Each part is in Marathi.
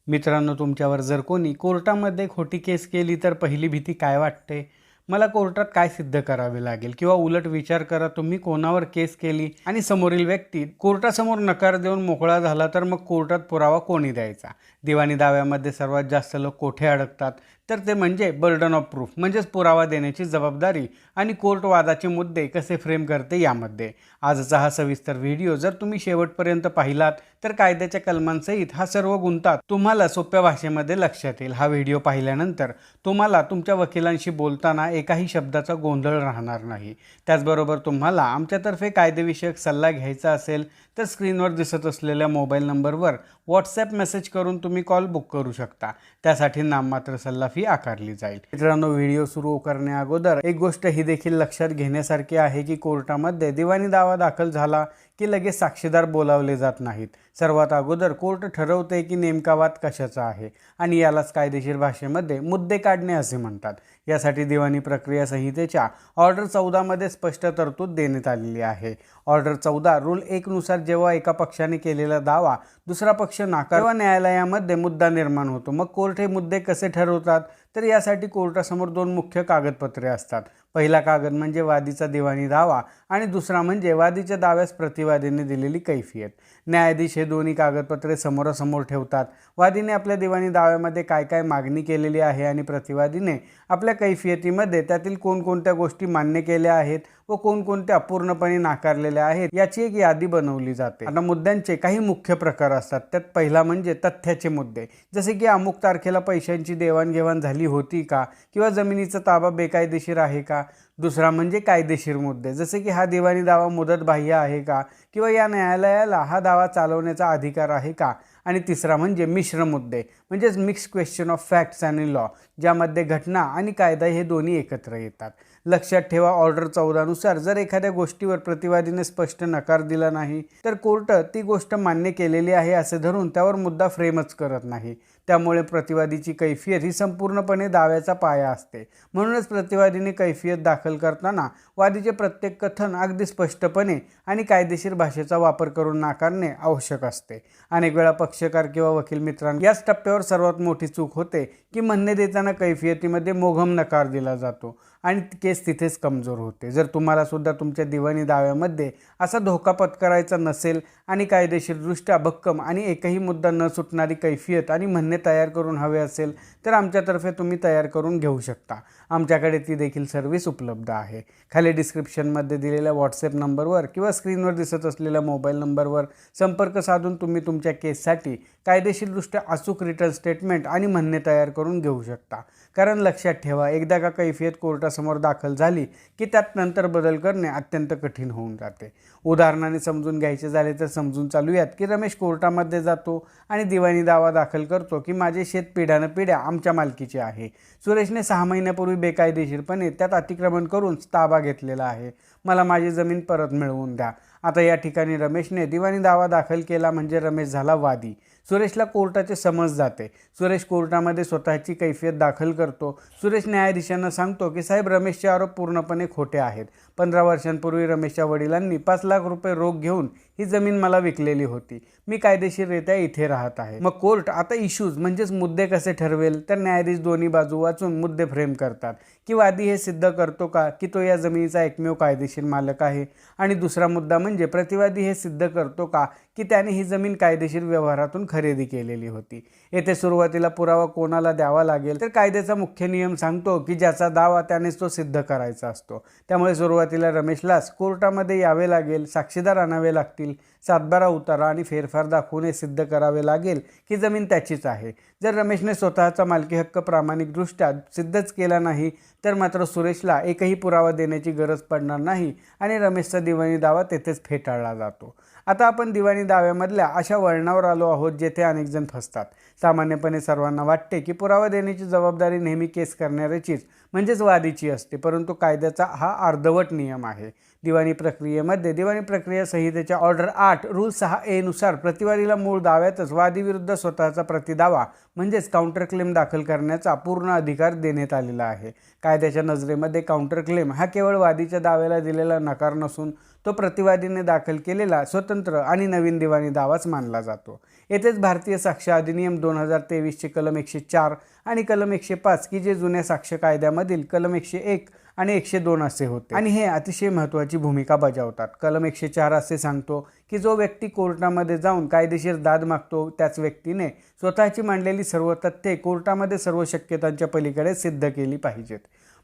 मित्रांनो, तुमच्यावर जर कोणी कोर्टामध्ये खोटी केस केली तर पहिली भीती काय वाटते? मला कोर्टात काय सिद्ध करावे लागेल? किंवा उलट विचार करा, तुम्ही कोणावर केस केली आणि समोरील व्यक्ती कोर्टासमोर नकार देऊन मोकळा झाला, तर मग कोर्टात पुरावा कोणी द्यायचा? दिवाणी दाव्यामध्ये सर्वात जास्त लोक कोठे अडकतात? तर ते म्हणजे बर्डन ऑफ प्रूफ, म्हणजेच पुरावा देण्याची जबाबदारी आणि कोर्ट वादाचे मुद्दे कसे फ्रेम करते यामध्ये. आजचा हा सविस्तर व्हिडिओ जर तुम्ही शेवटपर्यंत पाहिलात तर कायद्याच्या कलमांसहित हा सर्व गुंता तुम्हाला सोप्या भाषेमध्ये लक्षात येईल. हा व्हिडिओ पाहिल्यानंतर तुम्हाला तुमच्या वकिलांशी बोलताना एकाही शब्दाचा गोंधळ राहणार नाही. त्याचबरोबर तुम्हाला आमच्यातर्फे कायदेविषयक सल्ला घ्यायचा असेल तर स्क्रीनवर दिसत असलेल्या मोबाईल नंबरवर व्हॉट्सॲप मेसेज करून तुम्ही कॉल बुक करू शकता. त्यासाठी नाममात्र सल्ला फी आकारली जाईल. मित्रांनो, व्हिडिओ सुरू करण्या अगोदर एक गोष्ट ही देखील लक्षात घेण्यासारखी आहे की कोर्टामध्ये दिवाणी दावा दाखल झाला की लगेच साक्षीदार बोलावले जात नाहीत. सर्वात अगोदर कोर्ट ठरवते की नेमका वाद कशाचा आहे आणि यालाच कायदेशीर भाषेमध्ये मुद्दे काढणे असे म्हणतात. यासाठी दिवाणी प्रक्रिया संहितेच्या ऑर्डर 14 मध्ये स्पष्ट तरतूद देण्यात आलेली आहे. ऑर्डर 14 रूल 1 नुसार जेव्हा एका पक्षाने केलेला दावा दुसरा पक्ष नाकार तेव्हा न्यायालयामध्ये मुद्दा निर्माण होतो. मग कोर्ट हे मुद्दे कसे ठरवतात? तर यासाठी कोर्टासमोर दोन मुख्य कागदपत्रे असतात. पहिला कागद म्हणजे वादीचा दिवाणी दावा आणि दुसरा म्हणजे वादीच्या दाव्यास प्रतिवादीने दिलेली कैफियत. न्यायाधीश हे दोन्ही कागदपत्रे समोरासमोर ठेवतात. वादीने आपल्या दिवाणी दाव्यामध्ये काय काय मागणी केलेली आहे आणि प्रतिवादीने आपल्या कैफियतीमध्ये त्यातील कोणकोणत्या गोष्टी मान्य केल्या आहेत व कोणकोणत्या अपूर्णपणे नाकारलेल्या आहेत याची एक यादी बनवली जाते. आता मुद्द्यांचे काही मुख्य प्रकार असतात. त्यात पहिला म्हणजे तथ्याचे मुद्दे, जसे की अमुक तारखेला पैशांची देवाणघेवाण झाली होती का, किंवा जमिनीचा ताबा बेकायदेशीर आहे का. दुसरा म्हणजे कायदेशीर मुद्दे, जसे की हा दिवाणी दावा मुदतबाह्य आहे का, किंवा या न्यायालयाला हा दावा चालवण्याचा अधिकार आहे का. आणि तिसरा म्हणजे मिश्र मुद्दे, म्हणजेच मिक्स क्वेश्चन ऑफ फॅक्ट्स आणि लॉ, ज्यामध्ये घटना आणि कायदा हे दोन्ही एकत्र येतात. लक्षात ठेवा, ऑर्डर 14 नुसार जर एखाद्या गोष्टीवर प्रतिवादीने स्पष्ट नकार दिला नाही तर कोर्ट ती गोष्ट मान्य केलेली आहे असे धरून त्यावर मुद्दा फ्रेमच करत नाही. त्यामुळे प्रतिवादीची कैफियत ही संपूर्णपणे दाव्याचा पाया असते. म्हणूनच प्रतिवादीने कैफियत दाखल करताना वादीचे प्रत्येक कथन अगदी स्पष्टपणे आणि कायदेशीर भाषेचा वापर करून नाकारणे आवश्यक असते. अनेक वेळा पक्षकार किंवा वकील मित्रांनो याच टप्प्यावर सर्वात मोठी चूक होते की म्हणणे देताना कैफियतीमध्ये मोघम नकार दिला जातो आणि केस तिथेच कमजोर होते. जर तुम्हाला सुद्धा तुमच्या दिवाणी दाव्यामध्ये असा धोका पत्करायचा नसेल आणि कायदेशीरदृष्ट्या भक्कम आणि एकही मुद्दा न सुटणारी कैफियत आणि म्हणणे तयार करून हवे असेल तर आमच्यातर्फे तुम्ही तयार करून घेऊ शकता. आमच्याकडे ती देखील सर्व्हिस उपलब्ध आहे. खाली डिस्क्रिप्शनमध्ये दिलेल्या व्हॉट्सॲप नंबरवर किंवा स्क्रीनवर दिसत असलेल्या मोबाईल नंबरवर संपर्क साधून तुम्ही तुमच्या केससाठी कायदेशीरदृष्ट्या अचूक रिटर्न स्टेटमेंट आणि म्हणणे तयार करून घेऊ शकता. कारण लक्षात ठेवा, एकदा का कैफियत कोर्टासमोर दाखल झाली की त्यात नंतर बदल करणे अत्यंत कठीण होऊन जाते. उदाहरणाने समजून घ्यायचे झाले तर समजून चालूयात की रमेश कोर्टामध्ये जातो आणि दिवाणी दावा दाखल करतो की माझे शेत पिढ्यानपिढ्या आमच्या मालकीचे आहे. सुरेशने 6 महिन्यापूर्वी बेकायदेशीरपणे त्यात अतिक्रमण करून ताबा घेतलेला आहे. मला माझी जमीन परत मिळवून द्या. आता या ठिकाणी रमेशने दिवाणी दावा दाखल केला म्हणजे रमेश झाला वादी. सुरेशला कोर्टाचे समज जाते. सुरेश कोर्टामध्ये स्वतःची कैफियत दाखल करतो. सुरेश न्यायाधीशांना सांगतो की साहेब, रमेशचे आरोप पूर्णपणे खोटे आहेत. 15 वर्षांपूर्वी रमेशच्या वडिलांनी 5 लाख रुपये रोख घेऊन ही जमीन मला विकलेली होती. मी कायदेशीररित्या इथे राहत आहे. मग कोर्ट आता इश्यूज म्हणजेच मुद्दे कसे ठरवेल तर न्यायाधीश दोन्ही बाजू वाचून मुद्दे फ्रेम करतात की वादी हे सिद्ध करतो का की तो या जमिनीचा एकमेव कायदेशीर मालक आहे, आणि दुसरा मुद्दा म्हणजे प्रतिवादी हे सिद्ध करतो का की त्याने ही जमीन कायदेशीर व्यवहारातून खरेदी केलेली होती. येथे सुरुवातीला पुरावा कोणाला द्यावा लागेल तर कायद्याचा मुख्य नियम सांगतो की ज्याचा दावा त्यानेच तो सिद्ध करायचा असतो. त्यामुळे सुरुवातीला रमेशलाच कोर्टामध्ये यावे लागेल, साक्षीदार आणावे लागतील, सातबारा उतारा आणि फेरफार दाखवून हे सिद्ध करावे लागेल की जमीन त्याचीच आहे. जर रमेशने स्वतःचा मालकी हक्क प्रामाणिकदृष्ट्या सिद्धच केला नाही तर मात्र सुरेशला एकही पुरावा देण्याची गरज पडणार नाही आणि रमेशचा दिवाणी दावा तेथेच फेटाळला जातो. आता आपण दिवाणी दाव्यामधल्या अशा वळणावर आलो आहोत जेथे अनेक जण फसतात. सामान्यपणे सर्वांना वाटते की पुरावा देण्याची जबाबदारी नेहमी केस करणाऱ्याचीच म्हणजेच वादीची असते, परंतु कायद्याचा हा अर्धवट नियम आहे. दिवाणी प्रक्रियेमध्ये दिवाणी प्रक्रिया संहितेच्या ऑर्डर 8 रूल 6A नुसार प्रतिवादीला मूळ दाव्यातच वादीविरुद्ध स्वतःचा प्रतिदावा म्हणजेच काउंटर क्लेम दाखल करण्याचा पूर्ण अधिकार देण्यात आलेला आहे. कायद्याच्या नजरेमध्ये काउंटर क्लेम हा केवळ वादीच्या दाव्याला दिलेला नकार नसून तो प्रतिवादीने दाखल केलेला स्वतंत्र आणि नवीन दिवाणी दावाच मानला जातो। येथेच भारतीय साक्ष अधिनियम 2023चे कलम 104 आणि कलम 105 की जे जुन्या साक्ष कायद्यामधील कलम 101 आणि 102 असे होते आणि हे अतिशय महत्त्वाची भूमिका बजावतात। कलम 104 असे सांगतो की जो व्यक्ती कोर्टामध्ये जाऊन कायदेशीर दाद मागतो त्याच व्यक्तीने स्वतःची मांडलेली सर्व तथ्ये कोर्टामध्ये सर्व शक्यतांच्या पलीकडे सिद्ध केली पाहिजेत।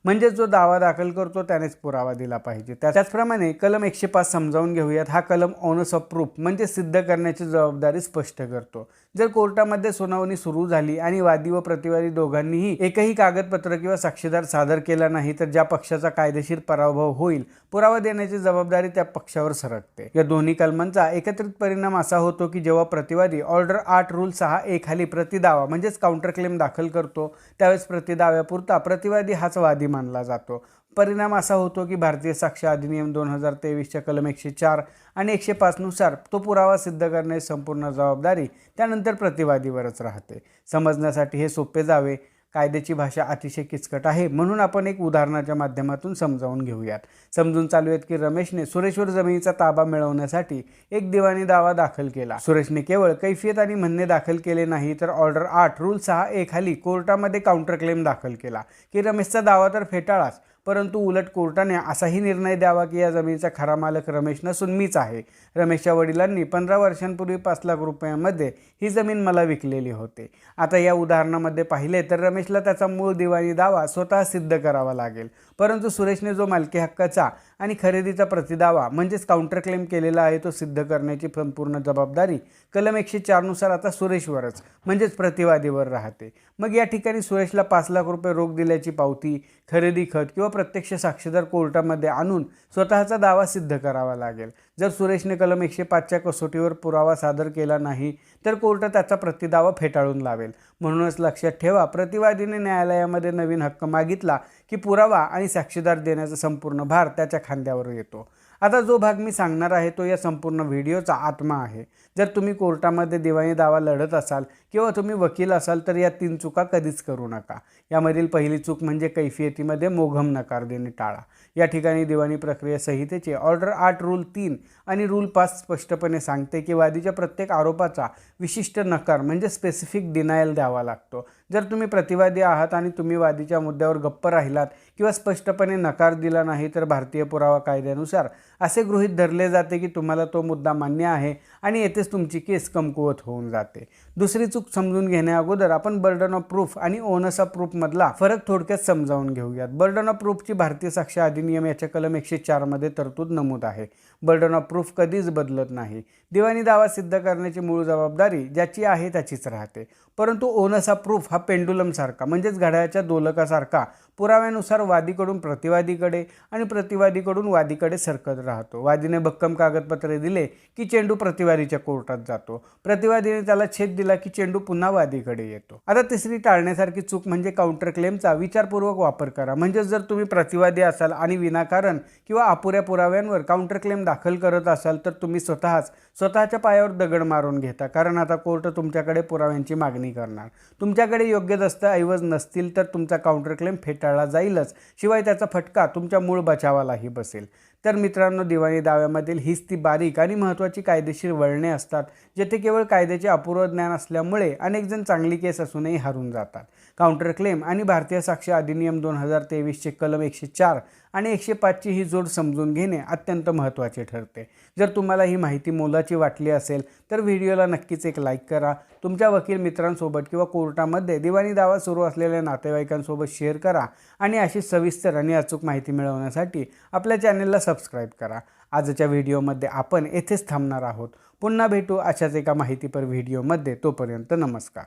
म्हणजे जो दावा दाखल करतो त्यानेच पुरावा दिला पाहिजे। त्याचप्रमाणे कलम 105 समजावून घेऊयात। हा कलम ऑनस ऑफ प्रूफ म्हणजे सिद्ध करण्याची जबाबदारी स्पष्ट करतो। जर कोर्टामध्ये सुनावणी सुरू झाली आणि वादी व प्रतिवादी दोघांनीही एकही कागदपत्र किंवा साक्षीदार सादर केला नाही तर ज्या पक्षाचा कायदेशीर पराभव होईल पुरावा देण्याची जबाबदारी त्या पक्षावर सरकते। या दोन्ही कलमांचा एकत्रित परिणाम असा होतो की जेव्हा प्रतिवादी ऑर्डर 8 रूल 6A खाली प्रतिदावा म्हणजेच काउंटर क्लेम दाखल करतो त्यावेळेस प्रतिदाव्यापुरता प्रतिवादी हाच वादी मानला जातो। परिणाम असा होतो की भारतीय साक्ष अधिनियम 2023च्या कलम 104 आणि 105 नुसार तो पुरावा सिद्ध करण्याची संपूर्ण जबाबदारी त्यानंतर प्रतिवादीवरच राहते। समजण्यासाठी हे सोपे जावे, कायद्याची भाषा अतिशय किचकट आहे म्हणून आपण एक उदाहरणाच्या माध्यमातून समजावून घेऊयात। समजून चालूयात की रमेशने सुरेशवर जमिनीचा ताबा मिळवण्यासाठी एक दिवाणी दावा दाखल केला। सुरेशने केवळ कैफियत आणि म्हणणे दाखल केले नाही तर ऑर्डर 8 रूल 6A खाली कोर्टामध्ये काउंटर क्लेम दाखल केला की रमेशचा दावा तर फेटाळाच, परंतु उलट कोर्टाने असाही निर्णय द्यावा की या जमिनीचा खरा मालक रमेश नसून मीच आहे। रमेशच्या वडिलांनी 15 वर्षांपूर्वी 5 लाख रुपयांमध्ये ही जमीन मला विकलेली होती। आता या उदाहरणामध्ये पाहिले तर रमेशला त्याचा मूळ दिवाणी दावा स्वतः सिद्ध करावा लागेल, परंतु सुरेशने जो मालकी हक्काचा आणि खरेदीचा प्रतिदावा म्हणजेच काउंटर क्लेम केलेला आहे तो सिद्ध करण्याची संपूर्ण जबाबदारी कलम 104 नुसार आता सुरेशवरच म्हणजेच प्रतिवादीवर राहते। मग या ठिकाणी सुरेशला 5 लाख रुपये रोख दिल्याची पावती, खरेदी खत किंवा प्रत्यक्ष साक्षीदार कोर्टामध्ये आणून स्वतःचा दावा सिद्ध करावा लागेल। जर सुरेशने कलम 105च्या कसोटीवर पुरावा सादर केला नाही तर कोर्ट त्याचा प्रतिदावा फेटाळून लावेल। म्हणूनच लक्षात ठेवा, प्रतिवादीने न्यायालयामध्ये नवीन हक्क मागितला की पुरावा आणि साक्षीदार देण्याचा संपूर्ण भार त्याच्या खांद्यावर येतो। आता जो भाग मी सांगणार आहे तो या संपूर्ण व्हिडिओचा आत्मा आहे। जर तुम्ही कोर्टामध्ये दिवाणी दावा लढत असाल किंवा तुम्ही वकील असाल तर या 3 चुका कधीच करू नका। यामधील पहिली चूक म्हणजे कैफियतीमध्ये मोघम नकार देणे टाळा। या ठिकाणी दिवाणी प्रक्रिया संहितेचे ऑर्डर 8 रूल 3 आणि रूल 5 स्पष्टपणे सांगते की वादीच्या प्रत्येक आरोपाचा विशिष्ट नकार म्हणजे स्पेसिफिक डिनायल द्यावा लागतो। जर तुम्ही प्रतिवादी आहात आणि तुम्ही वादीच्या मुद्द्यावर गप्प राहिलात किंवा स्पष्टपणे नकार दिला नाही तर भारतीय पुरावा कायद्यानुसार असे गृहीत धरले जाते की तुम्हाला तो मुद्दा मान्य आहे आणि येथेच तुमची केस कमकुवत होऊन जाते। दुसरी चूक समजून घेण्याअगोदर आपण बर्डन ऑफ प्रूफ आणि ओनस ऑफ प्रूफ मधला फरक थोडक्यात समजावून घेऊयात। बर्डन ऑफ प्रूफची भारतीय साक्ष अधिनियम याच्या कलम 104 मध्ये तरतूद नमूद आहे। बर्डन ऑफ प्रूफ कधीच बदलत नाही। दिवाणी दावा सिद्ध करण्याची मूळ जबाबदारी ज्याची आहे त्याचीच राहते, परंतु ओनस ऑफ प्रूफ हा पेंडुलम सारखा म्हणजेच घड्याळाच्या दोलकासारखा पुराव्यानुसार वादीकडून प्रतिवादीकडे आणि प्रतिवादीकडून वादीकडे सरकत राहतो। वादीने भक्कम कागदपत्रे दिले की चेंडू प्रतिवादीच्या कोर्टात जातो, प्रतिवादीने त्याला छेद दिला की चेंडू पुन्हा वादीकडे येतो। आता तिसरी टाळण्यासारखी चूक म्हणजे काउंटर क्लेमचा विचारपूर्वक वापर करा। म्हणजे जर तुम्ही प्रतिवादी असाल आणि विनाकारण किंवा अपुऱ्या पुराव्यांवर काउंटर क्लेम दाखल करत असाल तर तुम्ही स्वतःच्या पायावर दगड मारून घेता, कारण आता कोर्ट तुमच्याकडे पुराव्यांची मागणी करणार। तुमच्याकडे योग्य दस्तऐवज नसतील तर तुमचा काउंटर क्लेम फेटाळला जाईलच, शिवाय त्याचा फटका तुमच्या मूळ बचावालाही बसेल। तर मित्रांनो, दिवाणी दाव्यामधील हीच ती बारीक आणि महत्त्वाची कायदेशीर वळणे असतात जेथे केवळ कायद्याचे अपूर्व ज्ञान असल्यामुळे अनेक जण चांगली केस असूनही हारून जातात। काउंटर क्लेम आणि भारतीय साक्ष अधिनियम 2023चे कलम 104 आणि 105ची ही जोड समजून घेणे अत्यंत महत्त्वाचे ठरते। जर तुम्हाला ही माहिती मोलाची वाटली असेल तर व्हिडिओला नक्कीच एक लाईक करा, तुमच्या वकील मित्रांसोबत किंवा कोर्टामध्ये दिवाणी दावा सुरू असलेल्या नातेवाईकांसोबत शेअर करा आणि अशी सविस्तर आणि अचूक माहिती मिळवण्यासाठी आपल्या चॅनलला सबस्क्राईब करा। आजच्या व्हिडिओमध्ये आपण येथेच थांबणार आहोत। पुन्हा भेटू अशाच एका माहितीपर व्हिडिओमध्ये। तोपर्यंत नमस्कार।